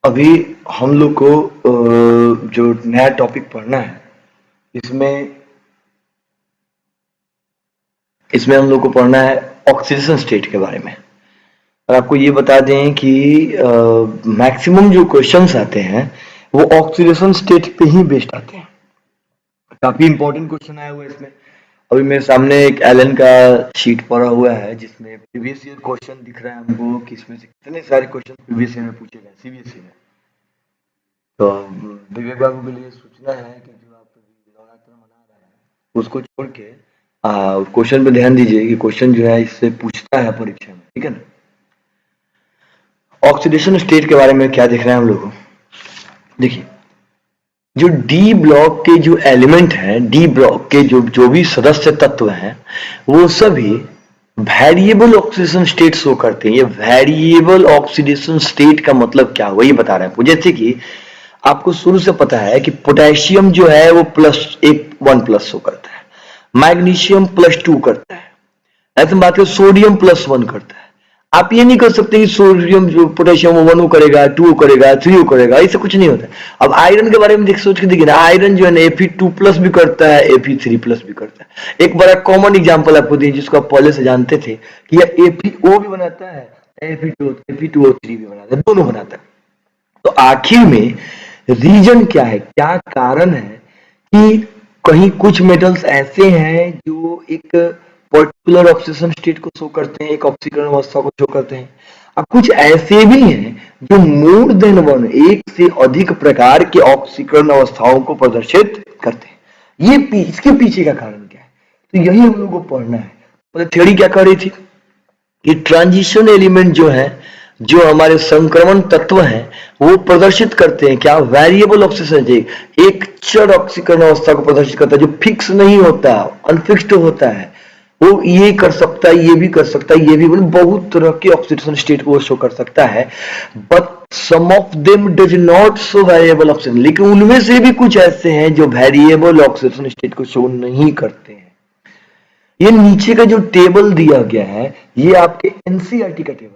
अभी हम लोग को जो नया टॉपिक पढ़ना है इसमें इसमें हम लोग को पढ़ना है ऑक्सीडेशन स्टेट के बारे में। और आपको ये बता दें कि मैक्सिमम जो क्वेश्चंस आते हैं वो ऑक्सीडेशन स्टेट पे ही बेस्ड आते हैं। काफी इंपॉर्टेंट क्वेश्चन आया हुआ है इसमें। अभी मेरे सामने एक एलन का शीट पड़ा हुआ है जिसमें प्रीवियस ईयर क्वेश्चन दिख रहा है हमको कि इसमें से कितने सारे क्वेश्चन प्रीवियस ईयर में पूछे गए सीबीएसई में। तो विवेक बाबू के लिए सूचना है कि जो आप नवरात्र मना रहे हैं उसको छोड़ के क्वेश्चन पे ध्यान दीजिए कि क्वेश्चन जो है इससे पूछता है परीक्षा में, ठीक है ना। ऑक्सीडेशन स्टेट के बारे में क्या देख रहे हैं हम लोग। देखिए, जो डी ब्लॉक के जो एलिमेंट हैं, डी ब्लॉक के जो भी सदस्य तत्व हैं, वो सभी वेरिएबल ऑक्सीडेशन स्टेट शो करते हैं। ये वेरिएबल ऑक्सीडेशन स्टेट का मतलब क्या हुआ ये बता रहे हैं। जैसे कि आपको शुरू से पता है कि पोटेशियम जो है वो +1+ शो करता है, मैग्नीशियम +2 करता है, ऐसे बात है सोडियम +1 करता है। आप ये नहीं कर सकते कि सोडियम जो पोटेशियम 1 करेगा, 2 करेगा, 3 करेगा, ऐसा कुछ नहीं होता। अब आयरन के बारे में सोच के देखिए ना, आयरन जो है ना Fe2+ भी करता है, Fe3+ भी करता है। एक बड़ा कॉमन एग्जांपल आपको दिए जिसको आप पहले से जानते थे कि यह FeO भी बनाता है, Fe2O3 भी बनाता है, दोनों बनाता है। तो आखिर में रीजन क्या है, क्या कारण है कि कहीं कुछ मेटल्स ऐसे हैं जो एक पर्टिकुलर ऑक्सीडेशन स्टेट को शो करते हैं, एक ऑक्सीकरण अवस्था को शो करते हैं। अब कुछ ऐसे भी हैं जो मोर देन वन, एक से अधिक प्रकार के ऑक्सीकरण अवस्थाओं को प्रदर्शित करते हैं। ये इसके पीछे का कारण क्या है, तो यही हम लोग को पढ़ना है। मतलब थ्योरी क्या कर रही थी कि ट्रांजिशन एलिमेंट जो है, जो हमारे संक्रमण तत्व हैं, वो प्रदर्शित करते हैं क्या, वेरिएबल ऑक्सीडेशन। एक चर ऑक्सीकरण अवस्था को प्रदर्शित करता है जो फिक्स नहीं होता, अनफिक्स्ड होता है। वो ये कर सकता है, ये भी कर सकता है, ये भी, मतलब बहुत तरह के ऑक्सीडेशन स्टेट को शो कर सकता है। But some of them does not show variable oxidation, लेकिन उनमें से भी कुछ ऐसे हैं जो वेरिएबल ऑक्सीडेशन स्टेट को शो नहीं करते हैं। ये नीचे का जो टेबल दिया गया है ये आपके एनसीईआरटी का टेबल है।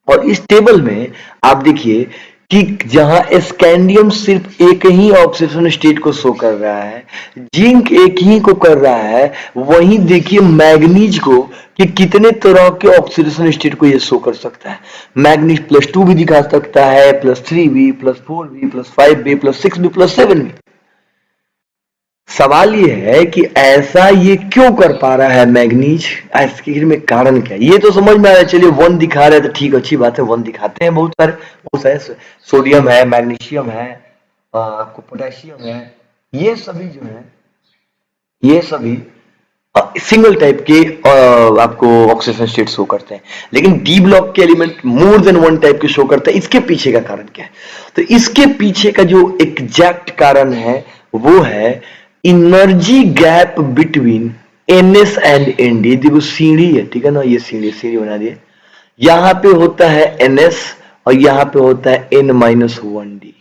और इस टेबल में आप देखिए कि जहां स्कैंडियम सिर्फ एक ही ऑक्सीडेशन स्टेट को शो कर रहा है, जिंक एक ही को कर रहा है, वहीं देखिए मैग्नीज को कि कितने तरह के ऑक्सीडेशन स्टेट को ये शो कर सकता है। मैग्नीज +2 भी दिखा सकता है, +3 भी, +4 भी, +5 भी, +6 भी, +7 भी। सवाल ये है कि ऐसा ये क्यों कर पा रहा है मैग्नीज, इसके में कारण क्या है। ये तो समझ में आ रहा है, चलिए 1 दिखा रहे हैं तो ठीक, अच्छी बात है, 1 दिखाते हैं। बहुत सारे सोडियम है, मैग्नीशियम है, आपको पोटेशियम है, ये सभी जो है, ये सभी सिंगल टाइप के आपको ऑक्सीडेशन स्टेट शो करते हैं। लेकिन डी ब्लॉक के एलिमेंट मोर देन 1 टाइप के शो करते हैं। इसके पीछे का कारण क्या है, तो इसके पीछे का जो एग्जैक्ट कारण है वो है energy gap between NS and ND। देखो सीढ़ी है, ठीक है ना, ये सीढ़ी बना दिए। यहां पे होता है NS और यहां पे होता है N-1D।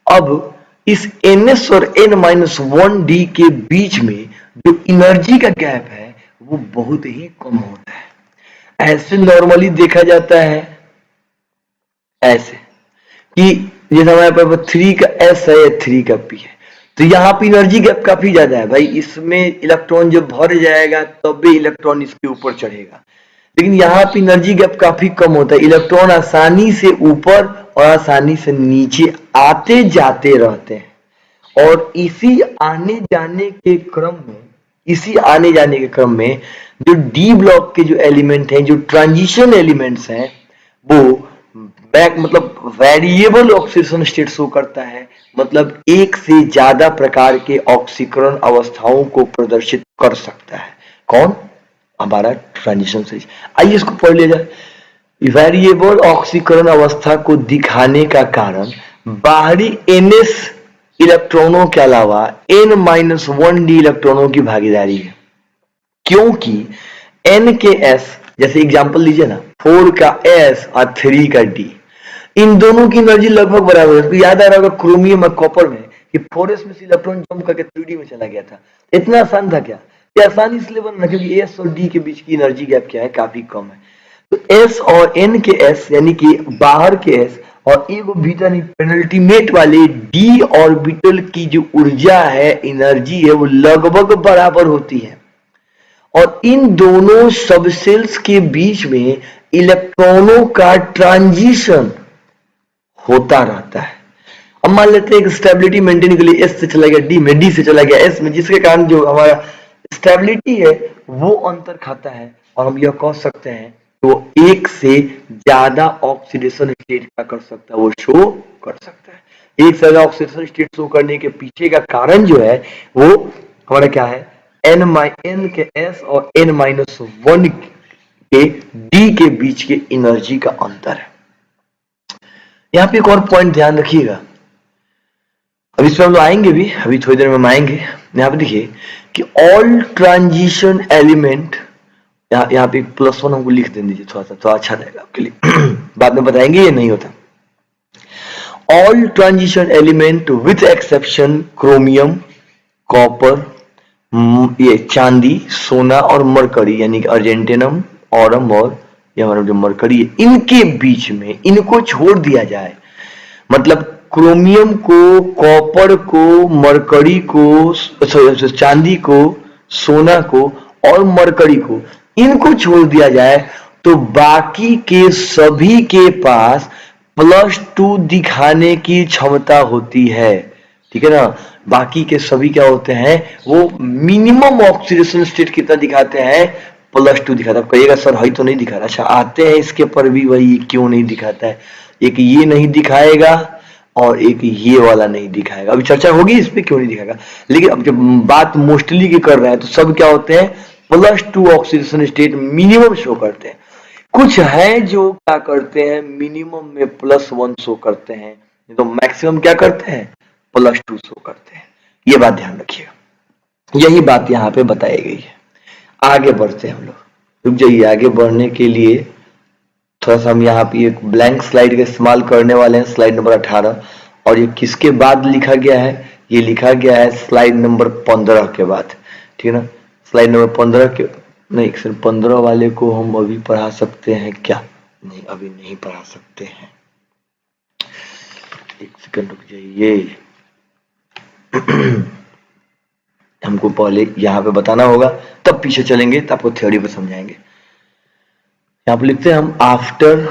अब इस NS और N-1D के बीच में जो एनर्जी का गैप है वो बहुत ही कम होता है। ऐसे नॉर्मली देखा जाता है ऐसे कि जैसे हमारे पास 3 का S है या 3 का P है, तो यहाँ पे एनर्जी गैप काफी ज्यादा है भाई। इसमें इलेक्ट्रॉन जब भर जाएगा तब भी इलेक्ट्रॉन इसके ऊपर चढ़ेगा, लेकिन यहाँ पे एनर्जी गैप काफी कम होता है। इलेक्ट्रॉन आसानी से ऊपर और आसानी से नीचे आते जाते रहते हैं। और इसी आने जाने के क्रम में जो डी ब्लॉक के जो एलिमेंट हैं, जो ट्रांजिशन एलिमेंट्स हैं, वो मतलब वेरिएबल ऑक्सीडेशन स्टेट शो करता है। मतलब एक से ज्यादा प्रकार के ऑक्सीकरण अवस्थाओं को प्रदर्शित कर सकता है। कौन, हमारा ट्रांजिशन स्टेट। आइए इसको पढ़ लिया जाए। वेरिएबल ऑक्सीकरण अवस्था को दिखाने का कारण बाहरी NS इलेक्ट्रॉनों के अलावा N-1D इलेक्ट्रॉनों की भागीदारी है। क्योंकि N के S, जैसे एग्जांपल लीजिए ना, 4 का S और 3 का D, इन दोनों की एनर्जी लगभग बराबर है। तो याद आ रहा होगा क्रोमियम और कॉपर में कि 4s में से इलेक्ट्रॉन जंप करके 3D में चला गया था। इतना आसान था क्या, ये आसान इसलिए बना क्योंकि S और D के बीच की एनर्जी गैप क्या है, काफी कम है। तो S और N के S यानी कि बाहर के S और एगो भीतर पेनल्टीमेट वाले डी ऑर्बिटल की जो ऊर्जा है, एनर्जी है, वो लगभग बराबर होती है और इन दोनों सबसेल्स के बीच में इलेक्ट्रॉनों का ट्रांजिशन होता रहता है। अब मान लेते हैं एक स्टेबिलिटी मेंटेन के लिए एस से चला गया डी में, डी से चला गया एस में, जिसके कारण जो हमारा स्टेबिलिटी है वो अंतर खाता है और हम यह कह सकते हैं तो एक से ज्यादा ऑक्सीडेशन स्टेट क्या कर सकता है, वो शो कर सकता है। एक से ज्यादा ऑक्सीडेशन स्टेट शो करने के पीछे का कारण जो है वो हमारा क्या है, एन के एस और n-1 के डी के बीच के एनर्जी का अंतर है। यहाँ पे एक और पॉइंट ध्यान रखिएगा, अब इसमें हम लोग आएंगे भी, अभी थोड़ी देर में हम आएंगे। यहाँ पे देखिए कि ऑल ट्रांजिशन एलिमेंट, यहाँ पे +1 हमको लिख दें दीजिए, थोड़ा सा तो अच्छा रहेगा आपके लिए बाद में बताएंगे ये नहीं होता। All transition element with exception chromium, copper, ये चांदी, सोना और मरकरी यानी कि अर्जेंटिनम, ऑरम और ये हमारा जो मरकरी है, इनके बीच में इनको छोड़ दिया जाए, मतलब क्रोमियम को, कॉपर को, मरकरी को, चांदी को, सोना को और मरकरी को, इनको छोड़ दिया जाए तो बाकी के सभी के पास +2 दिखाने की क्षमता होती है। ठीक है ना, बाकी के सभी क्या होते हैं, वो मिनिमम ऑक्सीडेशन स्टेट कितना दिखाते हैं, +2 दिखाता है। कहिएगा सर हई तो नहीं दिखा रहा, अच्छा आते हैं इसके पर भी वही क्यों नहीं दिखाता है, एक ये नहीं दिखाएगा और एक ये वाला नहीं दिखाएगा। अभी चर्चा होगी इस पे क्यों नहीं दिखाएगा, लेकिन अब जब बात मोस्टली की कर रहे हैं तो सब क्या होते हैं, +2 ऑक्सीडेशन स्टेट मिनिमम शो करते हैं। कुछ है जो क्या करते हैं, मिनिमम में +1 शो करते हैं, तो मैक्सिमम क्या करते हैं, +2 शो करते हैं। ये बात ध्यान रखिएगा, यही बात यहाँ पे बताई गई है। आगे बढ़ते हैं हम लोग, रुक जाइए, आगे बढ़ने के लिए थोड़ा सा हम यहाँ पे एक ब्लैंक स्लाइड का इस्तेमाल करने वाले हैं, स्लाइड नंबर 18, और ये किसके बाद लिखा गया है, ये लिखा गया है स्लाइड नंबर 15 के बाद। ठीक है ना, स्लाइड नंबर 15 के नहीं, सिर्फ 15 वाले को हम अभी पढ़ा सकते हैं क्या, नहीं अभी नहीं पढ़ा सकते हैं, एक सेकंड रुक जाइए हमको पहले यहाँ पे बताना होगा, तब पीछे चलेंगे, तब आपको थ्योरी पे समझाएंगे। यहाँ पे लिखते हैं हम आफ्टर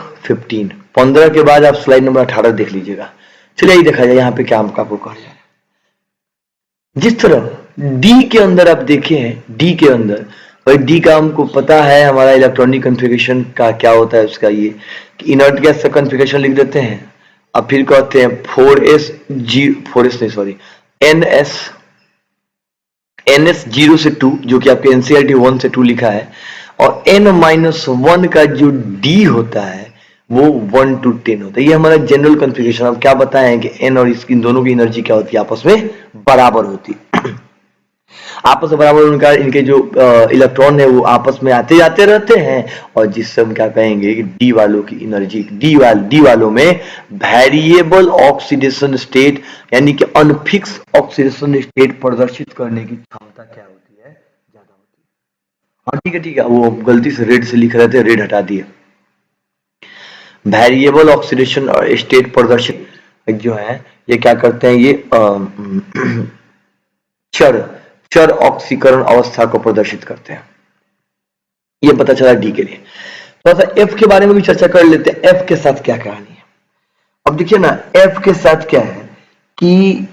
15 के बाद आप स्लाइड नंबर 18 देख लीजिएगा। चलिए ये देखा जाए यहाँ पे क्या हमको आपको कहा जाए, जिस तरह डी के अंदर आप देखे हैं, डी के अंदर, और डी का हमको पता है हमारा इलेक्ट्रॉनिक कॉन्फ़िगरेशन का क्या होता है, उसका ये कि इनर्ट गैस का कॉन्फ़िगरेशन लिख देते हैं, अब फिर कहते हैं NS 0 से 2 जो कि आपके NCERT 1 से 2 लिखा है, और n-1 का जो D होता है वो 1 to 10 होता है। ये हमारा जनरल कॉन्फ़िगरेशन। अब क्या बताएं कि n और इसकी दोनों की एनर्जी क्या होती है, आपस में बराबर होती है आपस में बराबर, उनका इनके जो इलेक्ट्रॉन है वो आपस में आते जाते रहते हैं, और जिससे हम क्या कहेंगे कि डी वालों की एनर्जी, डी वालों में वेरिएबल ऑक्सीडेशन स्टेट यानी कि अनफिक्स ऑक्सीडेशन स्टेट प्रदर्शित करने की क्षमता क्या होती है, ज्यादा होती है। हाँ ठीक है, वो गलती से रेड से लिख रहे थे, रेड हटा दिए। वेरिएबल ऑक्सीडेशन स्टेट प्रदर्शित जो है ये क्या करते हैं, ये चर ऑक्सीकरण अवस्था को प्रदर्शित करते हैं। ये पता चला डी के लिए। थोड़ा सा एफ के बारे में भी चर्चा कर लेते हैं, एफ के साथ क्या कहानी है। अब देखिए ना, एफ के साथ क्या है कि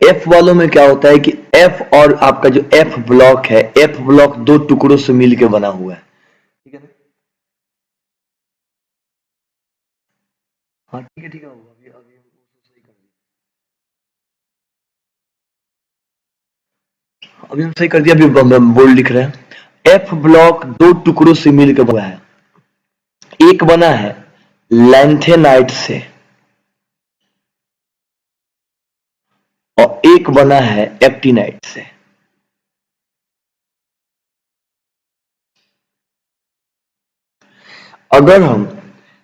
एफ वालों में क्या होता है कि एफ और आपका जो एफ ब्लॉक है, एफ ब्लॉक 2 टुकड़ों से मिलकर बना हुआ है। ठीक है ना, हाँ ठीक है अभी हम सही कर दिया, अभी बोल्ड लिख रहे हैं। एफ ब्लॉक 2 टुकड़ों से मिलकर बना है, एक बना है लैंथेनाइट से और एक बना है एक्टिनाइट से। अगर हम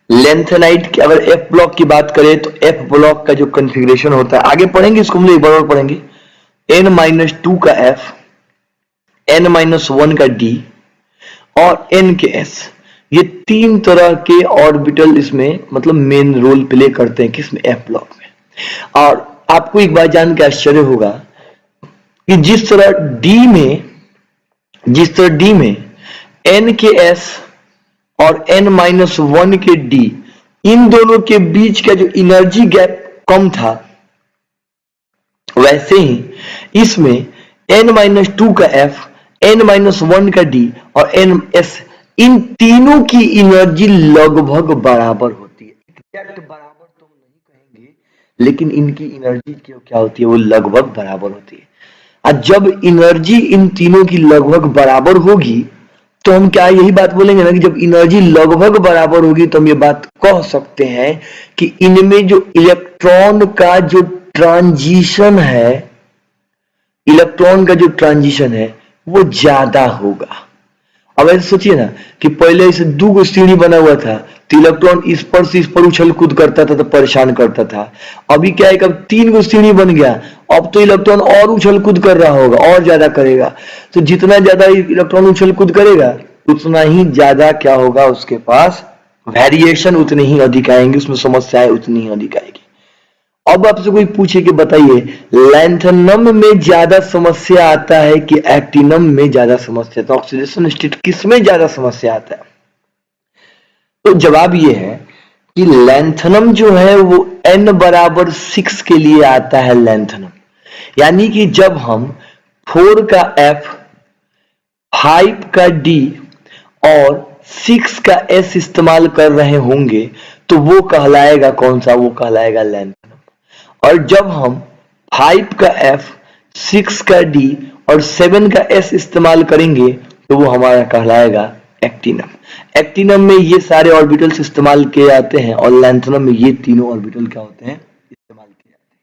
लेंथेनाइट की, अगर एफ ब्लॉक की बात करें तो एफ ब्लॉक का जो कॉन्फ़िगरेशन होता है, आगे पढ़ेंगे इसको हम लोग, एक बार और पढ़ेंगे, n-2 का F, n-1 का D और n के S। ये 3 तरह के ऑर्बिटल इसमें मतलब मेन रोल प्ले करते हैं किसमें, एफ ब्लॉक में। और आपको एक बात जान के आश्चर्य होगा कि जिस तरह डी में एन के एस और n-1 के डी, इन दोनों के बीच का जो एनर्जी गैप कम था, वैसे ही इसमें n-2 का f, n-1 का d और ns, इन तीनों की एनर्जी लगभग बराबर होती है। एग्जैक्ट बराबर तो हम नहीं कहेंगे, लेकिन इनकी एनर्जी क्या होती है, वो लगभग बराबर होती है। और जब एनर्जी इन तीनों की लगभग बराबर होगी तो हम क्या यही बात बोलेंगे ना कि जब एनर्जी लगभग बराबर होगी तो हम ये बात कह सकते हैं कि इनमें जो इलेक्ट्रॉन का जो ट्रांजिशन है, वो ज्यादा होगा। अब ऐसे सोचिए ना कि पहले इसे 2 सीढ़ी बना हुआ था, तो इलेक्ट्रॉन इस पर उछल कूद करता था तो परेशान करता था। अभी क्या है, अब 3 सीढ़ी बन गया, अब तो इलेक्ट्रॉन और उछल कूद कर रहा होगा, और ज्यादा करेगा। तो जितना ज्यादा इलेक्ट्रॉन उछल कूद करेगा उतना ही ज्यादा क्या होगा, उसके पास वेरिएशन उतने ही अधिक आएंगे, उसमें समस्याएं उतनी ही अधिक आएगी। अब आपसे कोई पूछे कि बताइए लैंथनम में ज्यादा समस्या आता है कि एक्टिनम में ज्यादा समस्या, तो ऑक्सीडेशन स्टेट किसमें ज्यादा समस्या आता है? तो जवाब ये है कि लैंथनम जो है वो n बराबर 6 के लिए आता है लैंथनम। यानी कि जब हम 4 का f, 5 का d और 6 का s इस्तेमाल कर रहे होंगे तो वो कहलाएगा कौन सा, वो कहलाएगा लैंथनम। और जब हम 5 का f, 6 का d और 7 का s इस्तेमाल करेंगे तो वो हमारा कहलाएगा एक्टिनम। एक्टिनम में ये सारे ऑर्बिटल्स इस्तेमाल किए जाते हैं और लैंथनम में ये तीनों ऑर्बिटल क्या होते हैं, इस्तेमाल किए जाते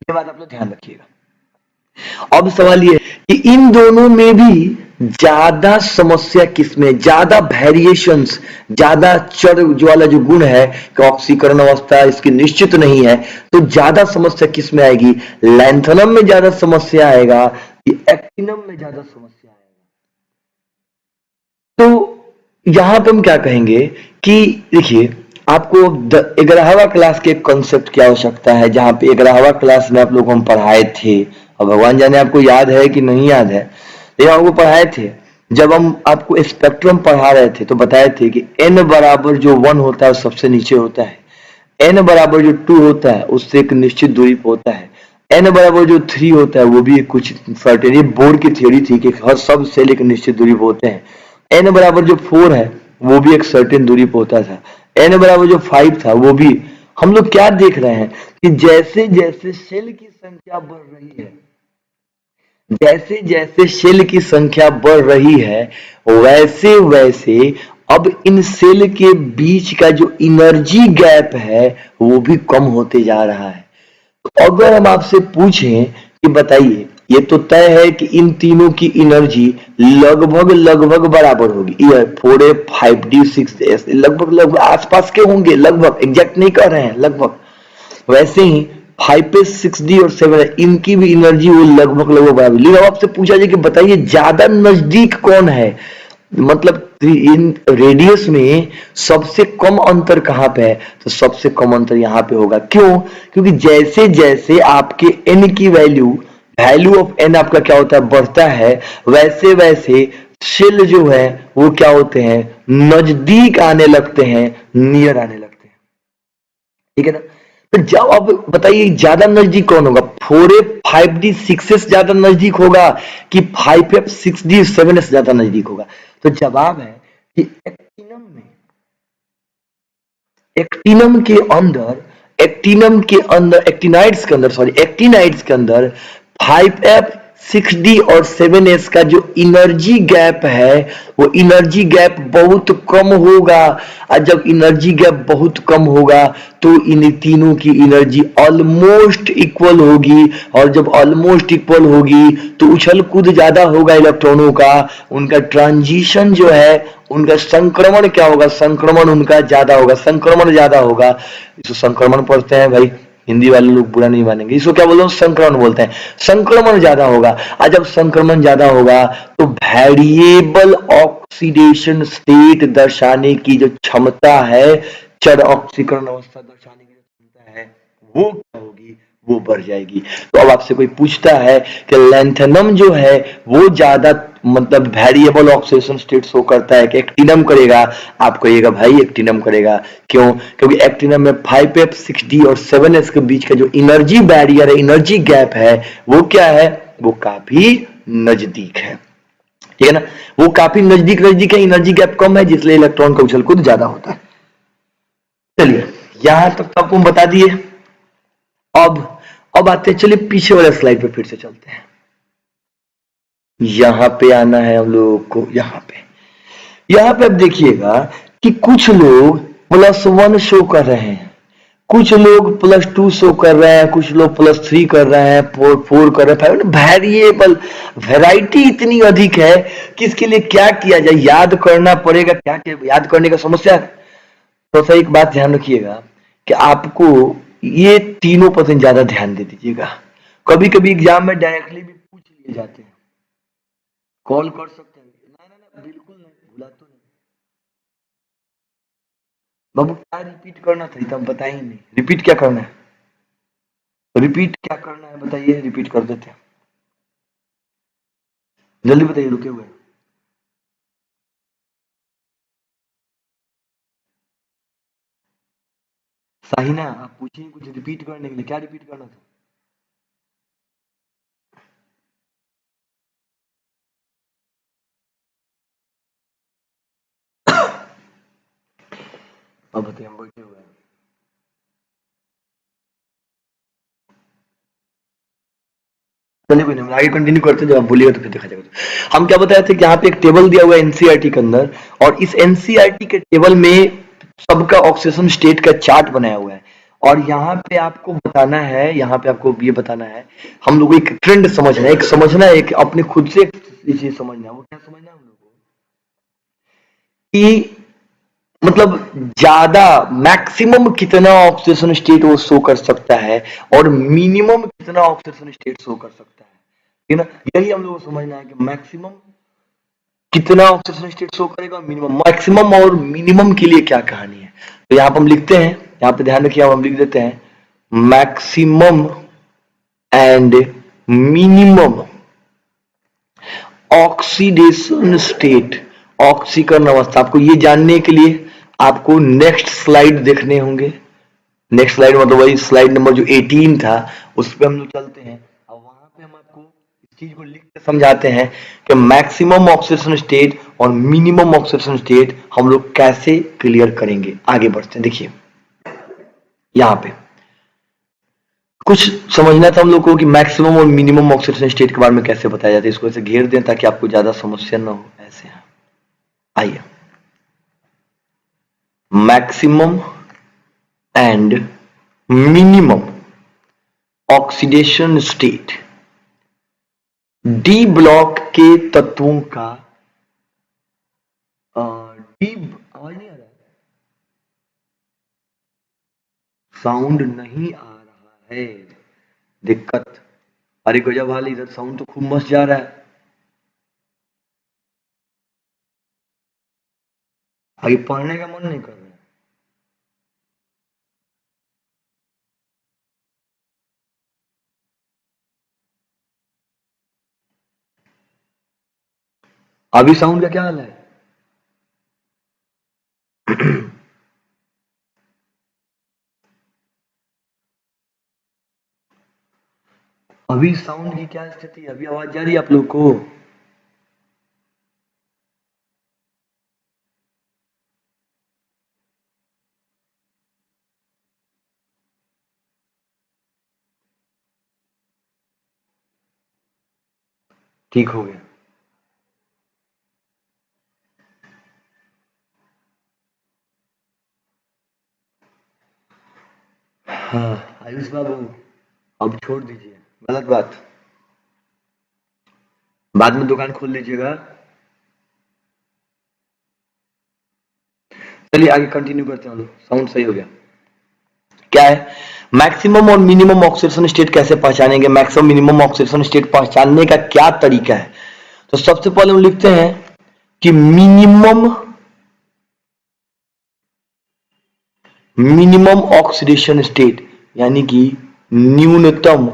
हैं। ये बात आप लोग ध्यान रखिएगा। अब सवाल ये कि इन दोनों में भी ज्यादा समस्या किसमें, ज्यादा वेरिएशंस, ज्यादा चर जो वाला जो गुण है कि ऑक्सीकरण अवस्था इसकी निश्चित नहीं है, तो ज्यादा समस्या किसमें आएगी, लैंथनम में ज्यादा समस्या आएगा कि एक्टिनम में ज्यादा समस्या आएगा। तो यहां पर हम क्या कहेंगे कि देखिए आपको 11वां क्लास के कॉन्सेप्ट की आवश्यकता है, जहां पे 11वां क्लास में आप लोग हम पढ़ाए थे, और भगवान जाने आपको याद है कि नहीं याद है, ये आपको पढ़ाए थे। जब हम आपको स्पेक्ट्रम पढ़ा रहे थे तो बताए थे कि n बराबर जो 1 होता है सबसे नीचे होता है, n बराबर जो 2 होता है उससे एक निश्चित दूरी पर होता है, n बराबर जो 3 होता है वो भी कुछ सर्टेन, ये बोर की थ्योरी थी कि हर सब सेल एक निश्चित दूरी पर होते हैं। n बराबर जो 4 है वो भी एक सर्टेन दूरी पर होता था, n बराबर जो 5 था वो भी। हम लोग क्या देख रहे हैं कि जैसे जैसे सेल की संख्या बढ़ रही है, जैसे जैसे सेल की संख्या बढ़ रही है वैसे वैसे अब इन सेल के बीच का जो एनर्जी गैप है वो भी कम होते जा रहा है। तो अगर हम आपसे पूछें कि बताइए, ये तो तय है कि इन तीनों की एनर्जी लगभग बराबर होगी, ये 4A 5D 6S लगभग आसपास के होंगे, लगभग एग्जैक्ट नहीं कर रहे हैं, लगभग। वैसे ही 5A 6D और 7 इनकी भी एनर्जी वो लगभग बराबर। लेकिन आपसे पूछा जाए कि बताइए ज्यादा नजदीक कौन है, मतलब इन रेडियस में सबसे कम अंतर कहां पे है, तो सबसे कम अंतर यहां पे होगा। क्यों? क्योंकि जैसे जैसे आपके n की वैल्यू ऑफ n आपका क्या होता है, बढ़ता है, वैसे वैसे सेल जो है वो क्या होते हैं, नजदीक आने लगते हैं, नियर आने लगते हैं। ठीक है ना? तो जब अब बताइए ज्यादा नजदीक कौन होगा, 4A 5D 6S ज्यादा नजदीक होगा कि 5F 6D 7S ज्यादा नजदीक होगा? तो जवाब है कि एक्टिनाइड्स के अंदर 5F 6D और 7S का जो एनर्जी गैप है वो एनर्जी गैप बहुत कम होगा। और जब एनर्जी गैप बहुत कम होगा तो इन तीनों की एनर्जी ऑलमोस्ट इक्वल होगी, और जब ऑलमोस्ट इक्वल होगी तो उछल कूद ज्यादा होगा इलेक्ट्रॉनों का, उनका ट्रांजिशन जो है, उनका संक्रमण क्या होगा, संक्रमण उनका ज्यादा होगा, संक्रमण ज्यादा होगा। इसको संक्रमण पढ़ते हैं भाई, हिंदी वाले लोग बुरा नहीं मानेंगे, इसको क्या बोलते हैं, संक्रमण बोलते हैं। संक्रमण ज्यादा होगा, और जब संक्रमण ज्यादा होगा तो वेरिएबल ऑक्सीडेशन स्टेट दर्शाने की जो क्षमता है, जड़ ऑक्सीकरण अवस्था दर्शाने की जो क्षमता है, वो क्या होगी, वो बढ़ जाएगी। तो अब आपसे कोई पूछता है कि लैंथेनम जो है वो ज्यादा मतलब वेरिएबल ऑक्सीडेशन स्टेट शो करता है कि एक्टिनम करेगा, आप कहिएगा भाई एक्टिनम करेगा। क्यों? क्योंकि एक्टिनम में 5f 6d और 7s के बीच का जो एनर्जी बैरियर है, एनर्जी गैप है, वो क्या है, वो काफी नजदीक है। ठीक है ना, वो काफी नजदीक नजदीक है, एनर्जी गैप कम है, जिसलिए इलेक्ट्रॉन का उछल कूद ज्यादा होता है। चलिए यहां तक तो आपको हम बता दिए। अब आते हैं, चलिए पीछे वाले स्लाइड पे फिर से चलते हैं। यहां पे आना है हम लोगों को, यहां पे आप देखिएगा कि कुछ लोग +1 शो कर रहे हैं, कुछ लोग +2 शो कर रहे हैं, कुछ लोग +3 कर रहे हैं, 4 कर रहे हैं। वेरिएबल वैरायटी इतनी अधिक है कि इसके लिए क्या किया जाए, याद करना पड़ेगा। क्या याद करने का समस्या है। तो सही एक बात ध्यान रखिएगा कि आपको ये तीनों % ज्यादा ध्यान दे दीजिएगा। कभी कभी एग्जाम में डायरेक्टली भी पूछ लिए जाते हैं, कॉल कर सकते हैं। ना ना ना, बिल्कुल नहीं, भूला तो नहीं। बाबू क्या रिपीट करना था, तो हम बताए ही नहीं। रिपीट क्या करना है, रिपीट क्या करना है बताइए, रिपीट कर देते हैं। जल्दी बताइए, रुके हुए हैं। साहिना आप पूछिए कुछ रिपीट करने के लिए, क्या रिपीट करना था। अब बताइए, हम बैठे हुए हैं। चलिए कोई नहीं, हम आगे कंटिन्यू करते हैं, जब आप बोलिएगा तो फिर देखा जाएगा। हम क्या बताए थे कि यहाँ पे एक टेबल दिया हुआ है एनसीईआरटी के अंदर, और इस एनसीईआरटी के टेबल में सबका ऑक्सीजन स्टेट का चार्ट बनाया हुआ है। और यहाँ पे आपको बताना है, यहाँ पे आपको ये बताना है, हम लोग को एक ट्रेंड समझना है, एक समझना है, एक अपने खुद से एक चीज समझना है। वो क्या समझना है हम लोग को, कि मतलब ज्यादा मैक्सिमम कितना ऑक्सीजन स्टेट वो शो कर सकता है, और मिनिमम कितना ऑक्सीजन स्टेट शो कर सकता है। ठीक है ना, यही हम लोग को समझना है कि मैक्सिमम कितना ऑक्सीजन स्टेट शो करेगा, मिनिमम, मैक्सिमम और मिनिमम के लिए क्या कहानी है। तो यहाँ पर हम लिखते हैं, यहाँ पे ध्यान रखिए, हम लिख देते हैं maximum and minimum oxidation state, ऑक्सीकरण अवस्था। आपको ये जानने के लिए आपको नेक्स्ट स्लाइड देखने होंगे। नेक्स्ट स्लाइड मतलब वही स्लाइड नंबर जो 18 था, उस पर हम लोग चलते हैं। और वहां पे हम आपको इस चीज को लिख के समझाते हैं कि मैक्सिमम ऑक्सीडेशन स्टेट और मिनिमम ऑक्सीडेशन स्टेट हम लोग कैसे क्लियर करेंगे। आगे बढ़ते हैं, देखिए यहाँ पे कुछ समझना था हम लोग को कि मैक्सिमम और मिनिमम ऑक्सीडेशन स्टेट के बारे में कैसे बताया जाता है। इसको ऐसे घेर दें ताकि आपको ज्यादा समस्या ना हो। ऐसे आइए, maximum and minimum oxidation state D block के तत्वों का, डी, आवाज नहीं आ रहा है, साउंड नहीं आ रहा है, दिक्कत। अरे गजब हाल, इधर साउंड तो खूब मस्त जा रहा है। आगे पढ़ने का मन नहीं कर रहा है। अभी साउंड का क्या हाल है। अभी साउंड की क्या स्थिति है, अभी आवाज जा रही है आप लोग को। ठीक हो गया। हाँ आयुष बाबू, अब छोड़ दीजिए गलत बात, बाद में दुकान खोल लीजिएगा। चलिए आगे कंटिन्यू करते हैं हम लोग। साउंड सही हो गया। क्या है, मैक्सिमम और मिनिमम ऑक्सीडेशन स्टेट कैसे पहचानेंगे, मैक्सिमम मिनिमम ऑक्सीडेशन स्टेट पहचानने का क्या तरीका है? तो सबसे पहले हम लिखते हैं कि मिनिमम ऑक्सीडेशन स्टेट यानी कि न्यूनतम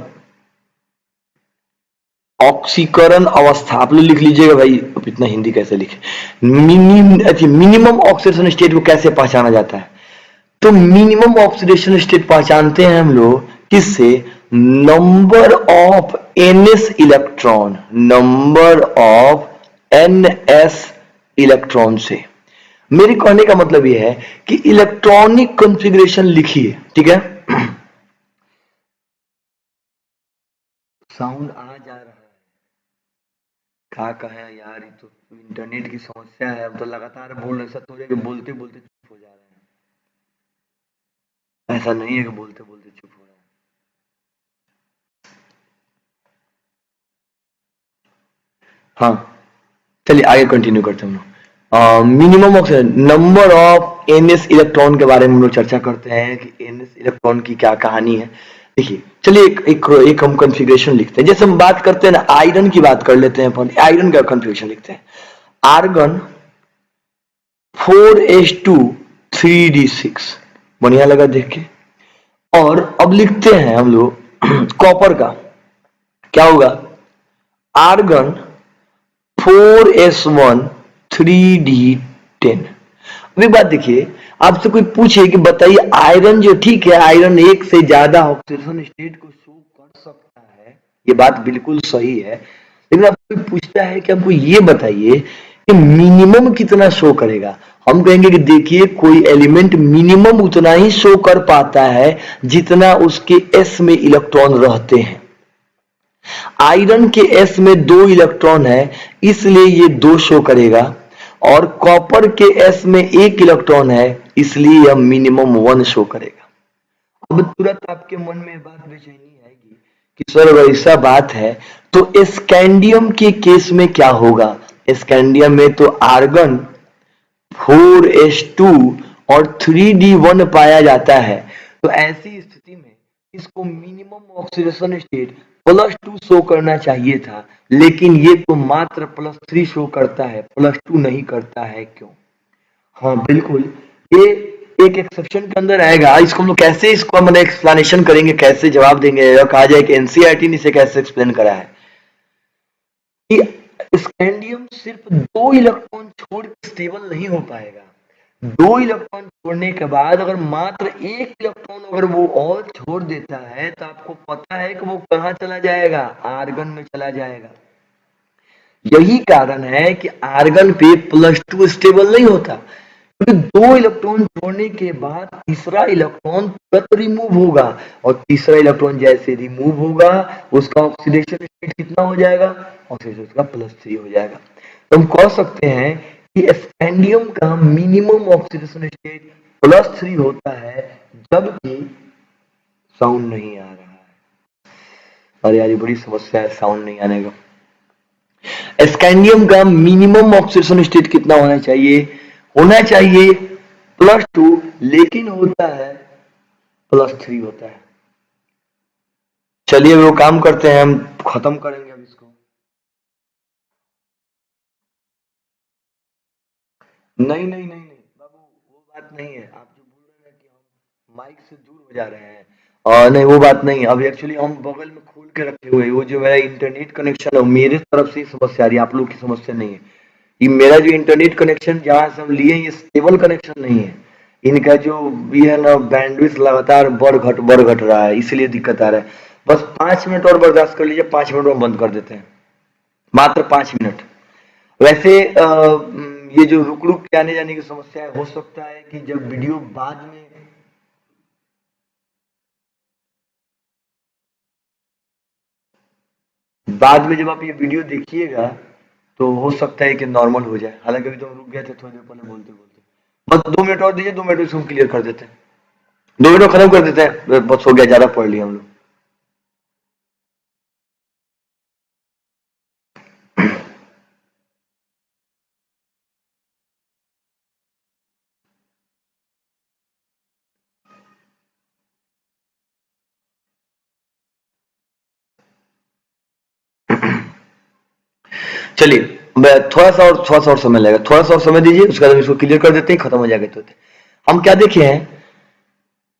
ऑक्सीकरण अवस्था। आप लोग लिख लीजिएगा भाई, अब इतना हिंदी कैसे लिखे। मिनिमम ऑक्सीडेशन स्टेट को कैसे पहचाना जाता है? तो मिनिमम ऑक्सीडेशन स्टेट पहचानते हैं हम लोग किससे? Number of NS electron, number of NS electron से। मेरे कहने का मतलब यह है कि इलेक्ट्रॉनिक कॉन्फ़िगरेशन लिखिए, ठीक है। साउंड आ जा रहा है, क्या कहें यार, ये तो इंटरनेट की समस्या है। अब तो लगातार बोल रहे, ऐसा थोड़ी कि बोलते बोलते चुप हो जा रहे हैं। ऐसा नहीं है कि बोलते बोलते चुप हो रहे हैं। हाँ, चलिए आगे कंटिन्यू करते हैं हम। Minimum oxygen, number of NS electron के बारे में हम लोग चर्चा करते हैं कि एनएस इलेक्ट्रॉन की क्या कहानी है। देखिए, चलिए एक हम कॉन्फ़िगरेशन लिखते हैं। जैसे हम बात करते हैं ना, आयरन की बात कर लेते हैं अपन। आयरन का कॉन्फ़िगरेशन लिखते हैं। आर्गन 4s2 3d6, बढ़िया लगा देख के। और अब लिखते हैं हम लोग कॉपर का, क्या होगा? Argon 4s1 3d10। अभी बात देखिए, आपसे कोई पूछे कि बताइए आयरन जो, ठीक है आयरन एक से ज्यादा ऑक्सीडेशन स्टेट को शो कर सकता है, ये बात बिल्कुल सही है। लेकिन आपको कोई पूछता है कि हमको ये बताइए कि मिनिमम कितना शो करेगा, हम कहेंगे कि देखिए कोई एलिमेंट मिनिमम उतना ही शो कर पाता है जितना उसके एस में इलेक्ट्रॉन रहते हैं। आयरन के एस में 2 इलेक्ट्रॉन है, इसलिए ये 2 शो करेगा। और कॉपर के एस में 1 इलेक्ट्रॉन है, इसलिए यह मिनिमम 1 शो करेगा। अब तुरंत आपके मन में बात बेचैनी आएगी कि सर अगर ऐसा बात है तो स्कैंडियम के केस में क्या होगा? स्कैंडियम में तो आर्गन 4s2 और 3d1 पाया जाता है। तो ऐसी स्थिति में इसको मिनिमम ऑक्सीडेशन स्टेट +2 शो करना चाहिए था, लेकिन ये तो मात्र +3 शो करता है, +2 नहीं करता है। क्यों? हाँ बिल्कुल, ये एक एक्सेप्शन के अंदर आएगा। इसको हम लोग कैसे, इसको हम एक्सप्लेनेशन करेंगे, कैसे जवाब देंगे, कहा जाए कि एनसीईआरटी ने इसे कैसे एक्सप्लेन करा है कि स्कैंडियम सिर्फ 2 इलेक्ट्रॉन छोड़ के स्टेबल नहीं हो पाएगा। 2 इलेक्ट्रॉन छोड़ने के बाद अगर मात्र 1 इलेक्ट्रॉन अगर वो और छोड़ देता है तो आपको पता है कि वो कहाँ चला जाएगा? आर्गन में चला जाएगा। यही कारण है कि आर्गन पे +2 स्टेबल नहीं होता, क्योंकि 2 इलेक्ट्रॉन छोड़ने के बाद तीसरा इलेक्ट्रॉन तुरंत रिमूव होगा, और तीसरा इलेक्ट्रॉन जैसे रिमूव होगा उसका ऑक्सीडेशन स्टेट कितना हो जाएगा? ऑक्सीडेशन उसका +3 हो जाएगा। तो हम कह सकते हैं कि स्कैंडियम का मिनिमम ऑक्सीडेशन स्टेट +3 होता है, जबकि साउंड नहीं आ रहा है। अरे यार ये बड़ी समस्या है साउंड नहीं आने का। स्कैंडियम का मिनिमम ऑक्सीडेशन स्टेट कितना होना चाहिए? होना चाहिए +2, लेकिन होता है +3 होता है। चलिए वो काम करते हैं, हम खत्म करेंगे अब इसको। नहीं नहीं नहीं नहीं बाबू, वो बात नहीं है। आप जो बोल रहे हैं कि हम माइक से दूर हो जा रहे हैं, और नहीं वो बात नहीं है। अभी एक्चुअली हम बगल में खोल के रखे हुए हैं, वो जो मेरा इंटरनेट कनेक्शन है मेरे तरफ से ही समस्या आ रही है, आप लोग की समस्या नहीं है। ये मेरा जो इंटरनेट कनेक्शन जहाँ से हम लिए हैं, ये स्टेबल कनेक्शन नहीं है। इनका जो भी है ना, बैंडविड्थ लगातार बढ़ घट रहा है, इसलिए दिक्कत आ रहा है। बस 5 मिनट और बर्दाश्त कर लीजिए, 5 मिनट में बंद कर देते हैं, मात्र 5 मिनट। वैसे ये जो रुक रुक के आने जाने की समस्या है, हो सकता है कि जब वीडियो बाद में जब आप ये वीडियो देखिएगा तो हो सकता है कि नॉर्मल हो जाए। हालांकि अभी तो हम रुक गए थे थोड़ी देर पहले बोलते बोलते। बस 2 मिनट और दीजिए, 2 मिनट में इसको हम क्लियर कर देते हैं। 2 मिनट खत्म कर देते हैं, बस हो गया, ज्यादा पढ़ लिया हम लोग। चलिए थोड़ा सा और समय लगेगा, थोड़ा सा और समय दीजिए, उसके बाद हम इसको क्लियर कर देते हैं, खत्म हो जाएगा। तो हम क्या देखे हैं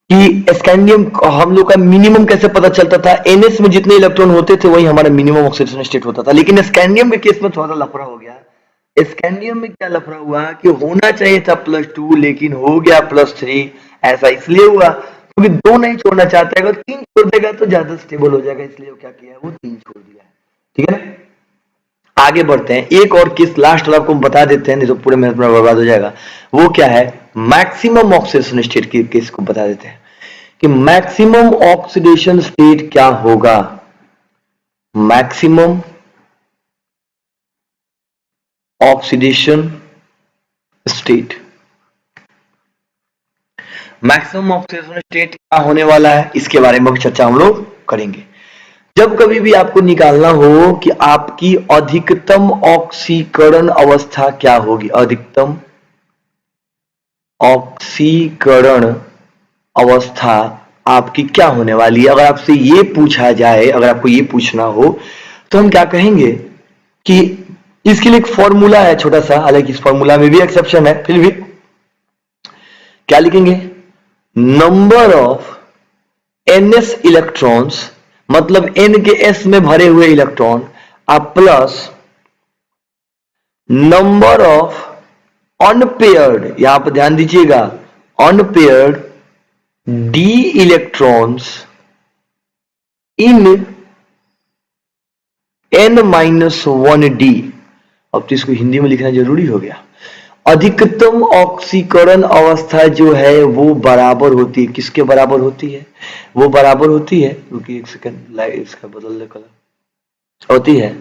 कि स्कैंडियम हम लोग का मिनिमम कैसे पता चलता था, एनएस में जितने इलेक्ट्रॉन होते थे वही हमारा मिनिमम ऑक्सीडेशन स्टेट होता था। लेकिन स्कैंडियम के केस में थोड़ा सा लफड़ा हो गया। स्कैंडियम में क्या लफड़ा हुआ कि होना चाहिए था +2 लेकिन हो गया +3। ऐसा इसलिए हुआ क्योंकि 2 नहीं छोड़ना चाहता है, अगर 3 छोड़ देगा तो ज्यादा स्टेबल हो जाएगा, इसलिए वो क्या किया है, वो 3 छोड़ दिया है। ठीक है ना, आगे बढ़ते हैं। एक और केस लास्ट वाला आपको बता देते हैं, नहीं तो पूरे मेहनत में बर्बाद हो जाएगा। वो क्या है, मैक्सिमम ऑक्सीडेशन स्टेट के केस को बता देते हैं कि मैक्सिमम ऑक्सीडेशन स्टेट क्या होगा। Maximum oxidation state, maximum oxidation state क्या होने वाला है, इसके बारे में चर्चा हम लोग करेंगे। जब कभी भी आपको निकालना हो कि आपकी अधिकतम ऑक्सीकरण अवस्था क्या होगी, अधिकतम ऑक्सीकरण अवस्था आपकी क्या होने वाली है, अगर आपसे ये पूछा जाए, अगर आपको ये पूछना हो तो हम क्या कहेंगे कि इसके लिए एक फॉर्मूला है छोटा सा, हालांकि इस फॉर्मूला में भी एक्सेप्शन है, फिर भी क्या लिखेंगे, नंबर ऑफ ns इलेक्ट्रॉन्स, मतलब n के s में भरे हुए इलेक्ट्रॉन, आप प्लस नंबर ऑफ अनपेयर्ड, यहां पर ध्यान दीजिएगा, unpaired d electrons in n-1d। अब तो इसको हिंदी में लिखना जरूरी हो गया। अधिकतम ऑक्सीकरण अवस्था जो है वो बराबर होती है, किसके बराबर होती है, वो बराबर होती है, क्योंकि एक सेकंड लाइट इसका बदल दे, कलर होती है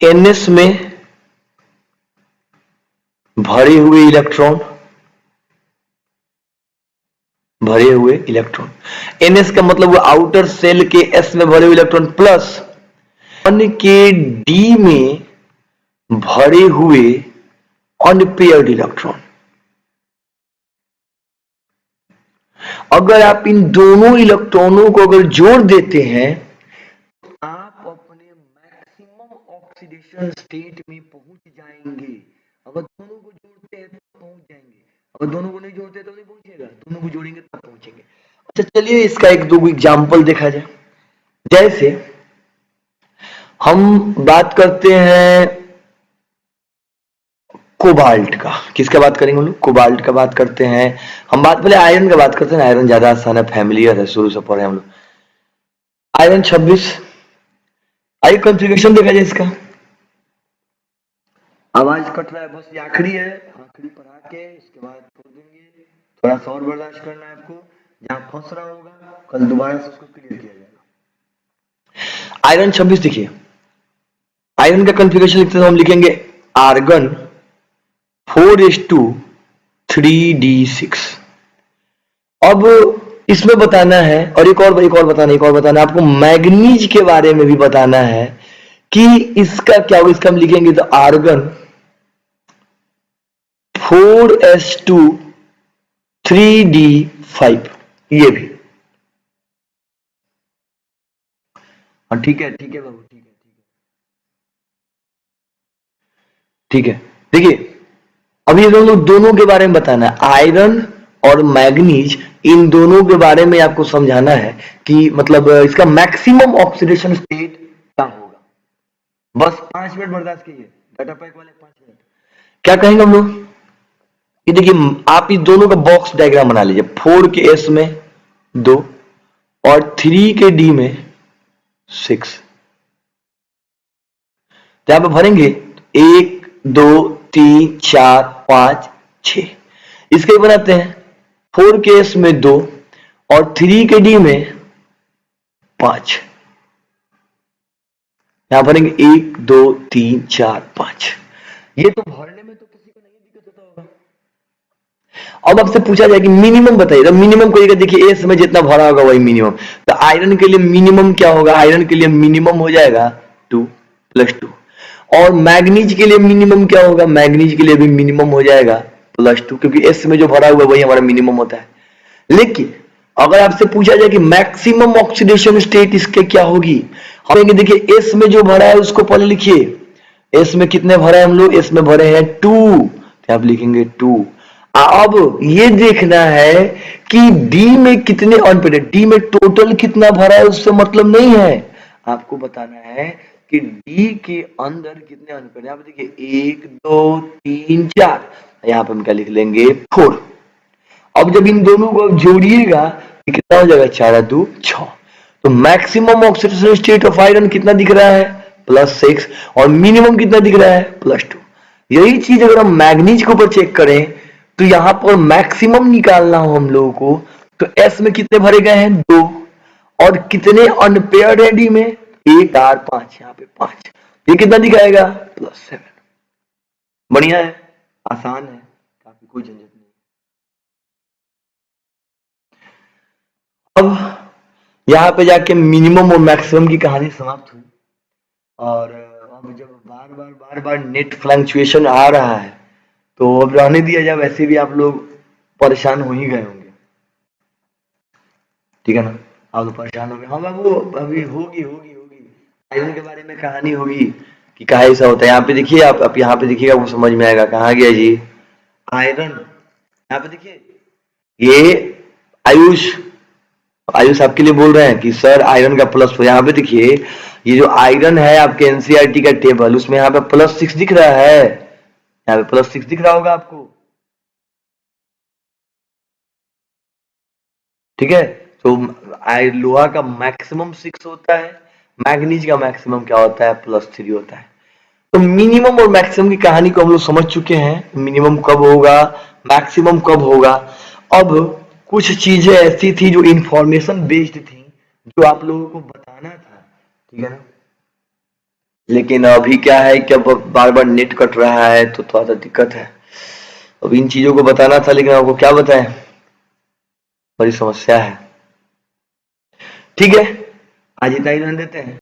ns में भरे हुए इलेक्ट्रॉन, भरे हुए इलेक्ट्रॉन, ns का मतलब वो आउटर सेल के s में भरे हुए इलेक्ट्रॉन प्लस n के d में भरे हुए अनपेयर्ड इलेक्ट्रॉन। अगर आप इन दोनों इलेक्ट्रॉनों को अगर जोड़ देते हैं आप अपने मैक्सिमम ऑक्सीडेशन स्टेट में पहुंच जाएंगे। अगर दोनों को जोड़ते हैं तो पहुंच जाएंगे, अगर दोनों को नहीं जोड़ते तो नहीं पहुंचेगा, दोनों को जोड़ेंगे तब पहुंचेंगे। अच्छा चलिए इसका एक दो एग्जांपल देखा जाए। जैसे हम बात करते हैं कोबाल्ट का, किसका बात करेंगे हम लोग, कोबाल्ट का बात करते हैं। हम बात पहले आयरन का बात करते हैं, आयरन ज्यादा आसान है, फैमिलियर है, शुरू से पढ़े हम लोग। आयरन 26, आइए कॉन्फ़िगरेशन देखा जाए इसका। आवाज कट रहा है, बस ये आखिरी है, आखिरी पढ़ा के इसके बाद छोड़ देंगे। थोड़ा सा और बर्दाश्त करना है आपको, जहां फंस रहा होगा कल दोबारा से उसको क्लियर किया जाएगा। आयरन 26 देखिए, आयरन का कॉन्फ़िगरेशन लिखते हैं, हम लिखेंगे आर्गन 4:3d6। अब इसमें बताना है, और एक और बताना है आपको, मैग्नीज के बारे में भी बताना है कि इसका क्या होगा। इसका हम लिखेंगे तो आर्गन 4s2 3d5, ये भी ठीक है, ठीक है बाबू, ठीक है, ठीक है। देखिए अब ये दोनों के बारे में बताना है, आयरन और मैग्नीज, इन दोनों के बारे में आपको समझाना है कि मतलब इसका मैक्सिमम ऑक्सीडेशन स्टेट क्या होगा। बस 5 मिनट बर्दाश्त कीजिए, डाटा पैक वाले 5 मिनट। क्या कहेंगे हम लोग, ये देखिए आप इस दोनों का बॉक्स डायग्राम बना लीजिए, 4 के s में 2 और 3 के d में 6। तो यहां पर भरेंगे 1 2 3 4 5 6। इसके बनाते हैं 4 के s में 2 और 3 के d में 5। यहां भरेंगे 1 2 3 4 5। ये तो भरने में तो किसी को नहीं दिक्कत होता होगा। अब आपसे पूछा जाए कि मिनिमम बताइए, तो मिनिमम कोई देखिए एस में जितना भरा होगा वही मिनिमम। तो आयरन के लिए मिनिमम क्या होगा, आयरन के लिए मिनिमम हो जाएगा 2 + 2, और मैग्नीज के लिए मिनिमम क्या होगा, मैग्नीज के लिए भी मिनिमम हो जाएगा +2, क्योंकि एस में जो भरा हुआ वही हमारा मिनिमम होता है। लेकिन अगर आपसे पूछा जाए कि मैक्सिमम ऑक्सीडेशन स्टेट इसके क्या होगी, हम देखिए एस में जो भरा है उसको पहले लिखिए, एस में कितने भरे हम लोग, एस में भरे हैं 2, तो आप लिखेंगे 2। अब ये देखना है कि डी में कितने अनपेड, डी में टोटल कितना भरा है उससे मतलब नहीं है, आपको बताना है कि डी के अंदर कितने अनपेड। यहाँ पे देखिए 1 2 3 4, यहाँ पे हम क्या लिख लेंगे 4। अब जब इन दोनों को जोड़िएगा तो कितना हो जाएगा, 4 2 6। तो maximum oxidation state of iron कितना दिख रहा है, +6, और मिनिमम कितना दिख रहा है, +2। यही चीज अगर हम मैग्नीज के ऊपर चेक करें तो यहां पर मैक्सिमम निकालना हो हम लोगों को, तो एस में कितने भरे गए हैं, 2, और कितने अनपेयर्ड है डी में, 1 4 5, यहाँ पे 5, ये कितना दिखाएगा, +7। बढ़िया है, आसान है, काफी कोई झंझट नहीं। अब यहाँ पे जाके मिनिमम और मैक्सिमम की कहानी समाप्त हुई, और अब जब बार बार नेट फ्लक्चुएशन आ रहा है तो अब रहने दिया जाए, वैसे भी आप लोग परेशान हो ही गए होंगे, ठीक है ना, आप लोग परेशान हो गए। हाँ बाबू, अभी होगी होगी होगी, आयरन के बारे में कहानी होगी कि कहा ऐसा होता है। यहाँ पे देखिए, आप यहाँ पे देखिएगा वो समझ में आएगा। कहाँ गया जी आयरन, यहाँ पे देखिए, ये आयुष, आयुष आपके लिए बोल रहे हैं कि सर आयरन का प्लस, तो यहाँ पे देखिए ये जो आयरन है आपके एनसीईआरटी का टेबल, उसमें यहाँ पे +6 दिख रहा है, यहाँ पे +6 दिख रहा होगा आपको, ठीक है। तो लोहा का मैक्सिमम 6 होता है, मैग्नीज का मैक्सिमम क्या होता है, +3 होता है। तो मिनिमम और मैक्सिमम की कहानी को हम लोग समझ चुके हैं, मिनिमम कब होगा, मैक्सिमम कब होगा। अब कुछ चीजें ऐसी थी जो इंफॉर्मेशन बेस्ड थी, जो आप लोगों को बताना था, ठीक है ना। लेकिन अभी क्या है कि अब बार बार नेट कट रहा है तो थोड़ा सा दिक्कत है। अब इन चीजों को बताना था, लेकिन आपको क्या बताएं, बड़ी समस्या है। ठीक है, आज इतना ही रहने देते हैं।